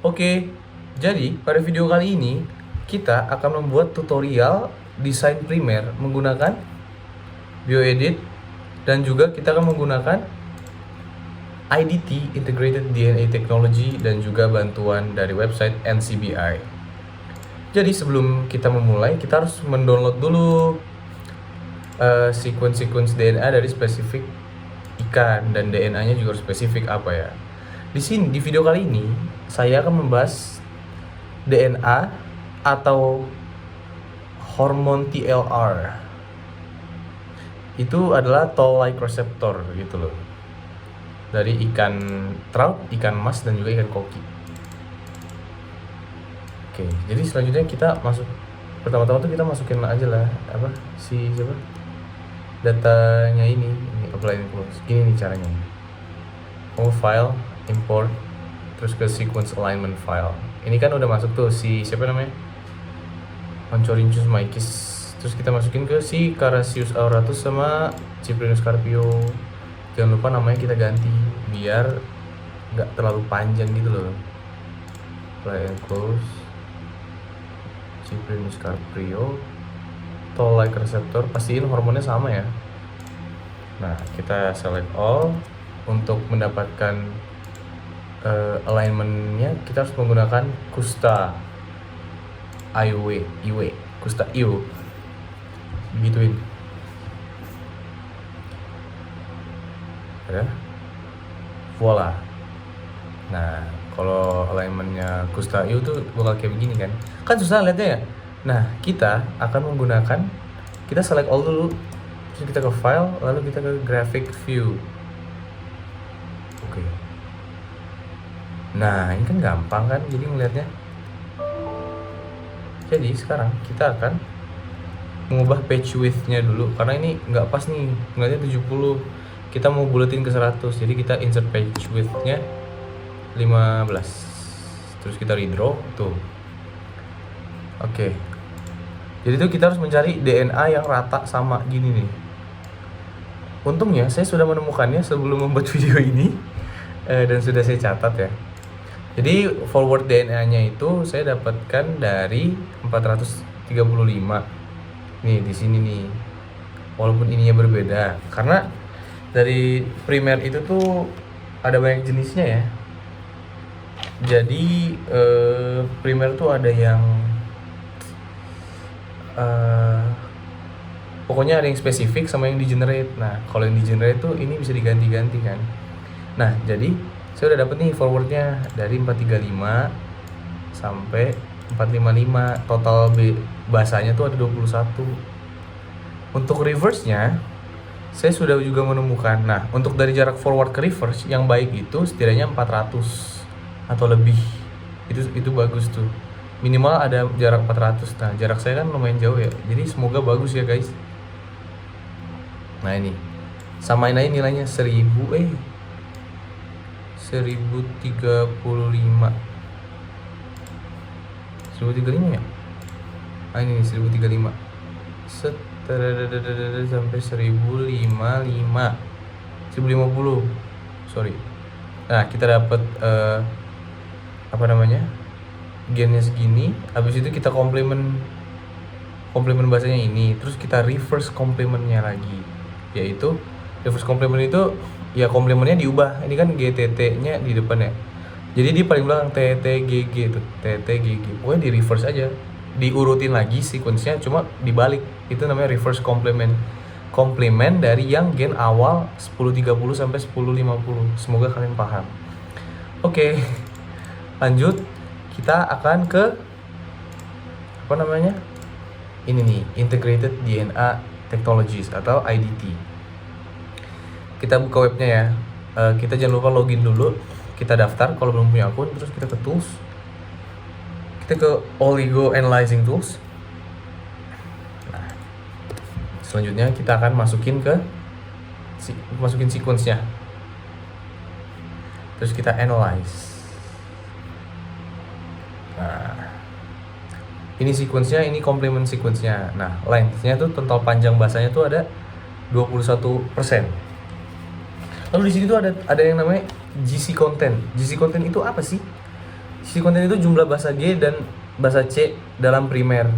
Oke, jadi pada video kali ini kita akan membuat tutorial desain primer menggunakan BioEdit dan juga kita akan menggunakan IDT Integrated DNA Technology dan juga bantuan dari website NCBI. Jadi sebelum kita memulai, kita harus mendownload dulu sequence DNA dari spesifik ikan, dan DNA-nya juga harus spesifik apa ya. Di video kali ini saya akan membahas DNA atau hormon TLR. Itu adalah toll-like receptor gitu loh. Dari ikan trout, ikan mas, dan juga ikan koki. Oke, jadi selanjutnya kita masuk. Pertama-tama tuh kita masukin aja lah datanya ini apply and close. Gini nih caranya. File, import, terus ke sequence alignment file. Ini kan udah masuk tuh siapa namanya? Oncorhynchus mykiss. Terus kita masukin ke si Carassius auratus sama Cyprinus carpio. Jangan lupa namanya kita ganti biar nggak terlalu panjang gitu loh. Apply and close. Cyprinus carpio, toll-like receptor, pastiin hormonnya sama ya. Nah, kita select all. Untuk mendapatkan alignmentnya kita harus menggunakan Kusta IW, Kusta IW, gituin. Ya, voila. Nah, kalau alignmentnya Kusta IW tuh bakal kayak begini kan susah lihatnya ya. Nah, kita akan menggunakan, kita select all dulu, terus kita ke file, lalu kita ke graphic view. Oke. Nah, ini kan gampang kan jadi ngelihatnya. Jadi sekarang kita akan mengubah page width-nya dulu, karena ini nggak pas nih, ngelihatnya 70. Kita mau buletin ke 100, jadi kita insert page width-nya 15. Terus kita redraw tuh. Oke. Jadi itu kita harus mencari DNA yang rata sama gini nih. Untungnya saya sudah menemukannya sebelum membuat video ini, dan sudah saya catat ya. Jadi forward DNA-nya itu saya dapatkan dari 435. Nih di sini nih. Walaupun ininya berbeda, karena dari primer itu tuh ada banyak jenisnya ya. Jadi primer tuh ada yang pokoknya ada yang spesifik sama yang di-generate. Nah, kalau yang di-generate tuh ini bisa diganti-ganti kan. Nah, jadi saya udah dapet nih forwardnya dari 435 sampai 455. Total bahasanya tuh ada 21. Untuk reverse-nya saya sudah juga menemukan. Nah, untuk dari jarak forward ke reverse yang baik itu setidaknya 400 atau lebih. Itu bagus tuh. Minimal ada jarak 400. Nah, jarak saya kan lumayan jauh ya. Jadi semoga bagus ya, guys. Nah, ini. Samain aja nilainya 1035. ya? Ah, ini nih 1035. Sampai 1050. Sorry. Nah, kita dapat gennya segini. Habis itu kita komplement bahasanya ini, terus kita reverse komplementnya lagi, yaitu reverse komplement itu ya komplementnya diubah. Ini kan GTT-nya di depan ya, jadi di paling belakang TTGG tuh, TTGG. Pokoknya di reverse aja, diurutin lagi sequence-nya, cuma dibalik. Itu namanya reverse komplement dari yang gen awal 1030 sampai 1050. Semoga kalian paham. Oke, lanjut. Kita akan ke ini nih, Integrated DNA Technologies atau IDT. Kita buka webnya ya. Kita jangan lupa login dulu. Kita daftar kalau belum punya akun. Terus kita ke tools. Kita ke Oligo Analyzing Tools. Nah, selanjutnya kita akan masukin sequence-nya. Terus kita analyze. Nah, ini sequence-nya, ini complement sequence-nya. Nah, length-nya tuh total panjang bahasanya tuh ada 21%. Lalu di sini tuh ada yang namanya GC content. GC content itu apa sih? Sisi konten itu jumlah bahasa G dan bahasa C dalam primer.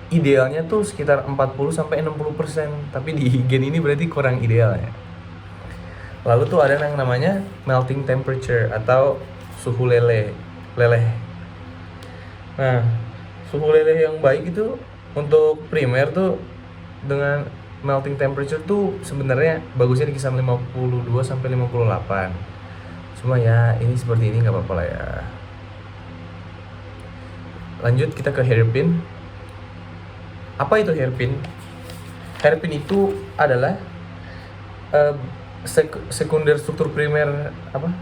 Idealnya tuh sekitar 40-60%, tapi di gen ini berarti kurang ideal ya. Lalu tuh ada yang namanya melting temperature atau suhu leleh. Nah, suhu leleh yang baik itu untuk primer tuh dengan melting temperature tuh sebenarnya bagusnya di kisaran 52 sampai 58. Cuma ya ini seperti ini nggak apa-apa lah ya. Lanjut kita ke hairpin. Apa itu hairpin? Hairpin itu adalah sekunder struktur primer,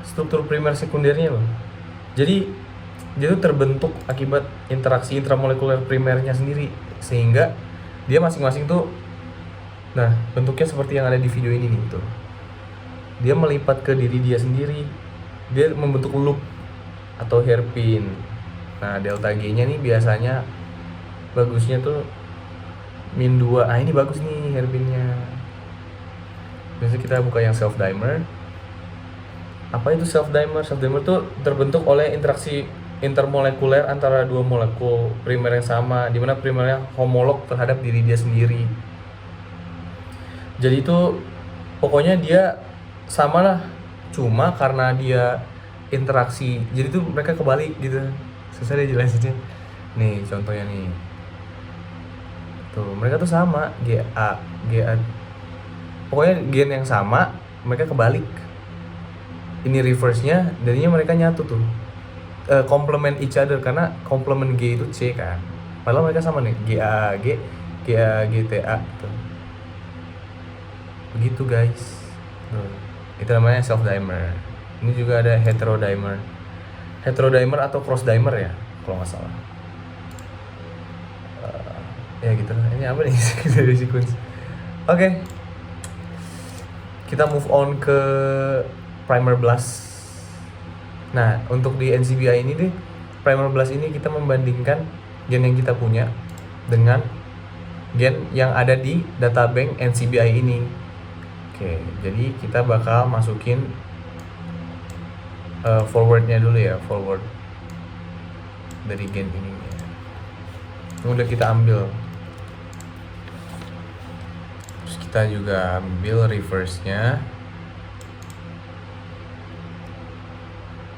struktur primer sekundernya loh. Jadi dia tuh terbentuk akibat interaksi intramolekuler primernya sendiri, sehingga dia masing-masing tuh, nah bentuknya seperti yang ada di video ini nih tuh. Dia melipat ke diri dia sendiri, dia membentuk loop atau hairpin. Nah delta G-nya nih biasanya bagusnya tuh -2. Ah ini bagus nih hairpinnya. Biasanya kita buka yang self dimer. Apa itu self dimer? Self dimer tuh terbentuk oleh interaksi intermolekuler antara dua molekul primer yang sama, di mana primernya homolog terhadap diri dia sendiri. Jadi itu pokoknya dia sama lah, cuma karena dia interaksi, jadi tuh mereka kebalik gitu. Susah deh jelasinnya. Nih contohnya nih. Tuh mereka tuh sama, GA. Pokoknya gen yang sama, mereka kebalik. Ini reverse-nya, jadinya mereka nyatu tuh. Complement each other, karena complement G itu C kan. Padahal mereka sama nih, GAG, GAGTA gitu. Begitu guys. Tuh. Itu namanya self dimer. Ini juga ada heterodimer. Heterodimer atau cross dimer ya, kalau nggak salah. Ya gitu lah. Ini apa nih dari sequence? Oke. Kita move on ke primer blast. Nah, untuk di NCBI ini deh, primer blast ini kita membandingkan gen yang kita punya dengan gen yang ada di databank NCBI ini. Oke, jadi kita bakal masukin forwardnya dulu ya, forward dari gen ini. Udah kita ambil. Terus kita juga ambil reverse-nya.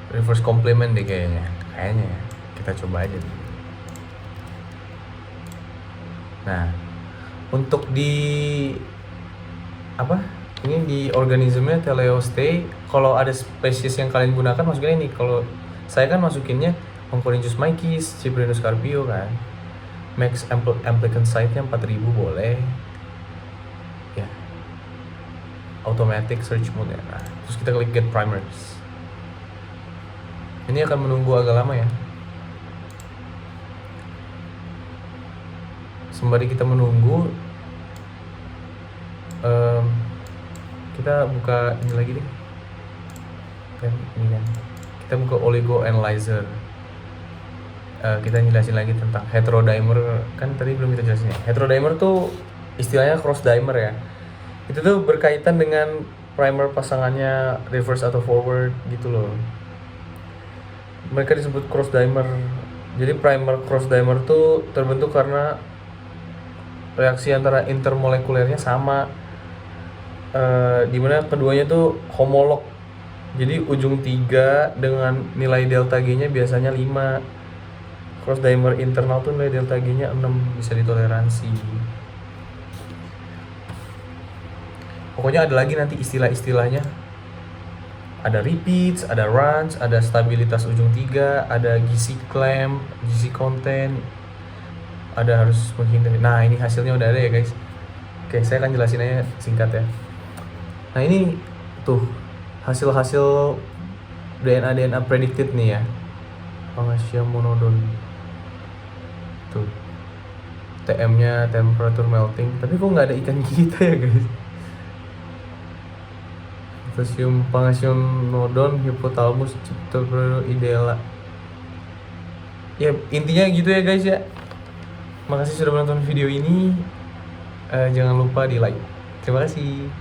Reverse complement deh kayaknya ya. Kita coba aja deh. Nah, untuk di ini di organismenya Teleostei, kalau ada spesies yang kalian gunakan masukin ini. Kalau saya kan masukinnya Oncorhynchus mycis, Cyprinus carpio kan. Max applicant size-nya 4000 boleh. Ya. Automatic search mode ya. Nah, terus kita klik get primers. Ini akan menunggu agak lama ya. Sembari kita menunggu, kita buka ini lagi deh. Kan ini kan. Kita buka oligo analyzer. Kita jelasin lagi tentang heterodimer. Kan tadi belum kita jelasin ya. Heterodimer tuh istilahnya cross dimer ya. Itu tuh berkaitan dengan primer pasangannya reverse atau forward gitu loh. Mereka disebut cross dimer. Jadi primer cross dimer tuh terbentuk karena reaksi antara intermolekulernya sama, dimana keduanya tuh homolog. Jadi ujung 3 dengan nilai delta G-nya biasanya 5. Cross dimer internal tuh nilai delta G-nya 6, bisa ditoleransi. Pokoknya ada lagi nanti istilah-istilahnya. Ada repeats, ada runs, ada stabilitas ujung 3, ada GC clamp, GC content, ada harus menghindari. Nah ini hasilnya udah ada ya guys. Oke, saya akan jelasin aja singkat ya. Nah ini tuh hasil-hasil DNA predicted nih ya. Pangasium monodon. Tuh TM-nya temperature melting. Tapi kok nggak ada ikan kita ya guys. Pangasium nodon, hypothalamus, cryptophreno ideala. Ya intinya gitu ya guys ya. Makasih sudah menonton video ini. Jangan lupa di like. Terima kasih.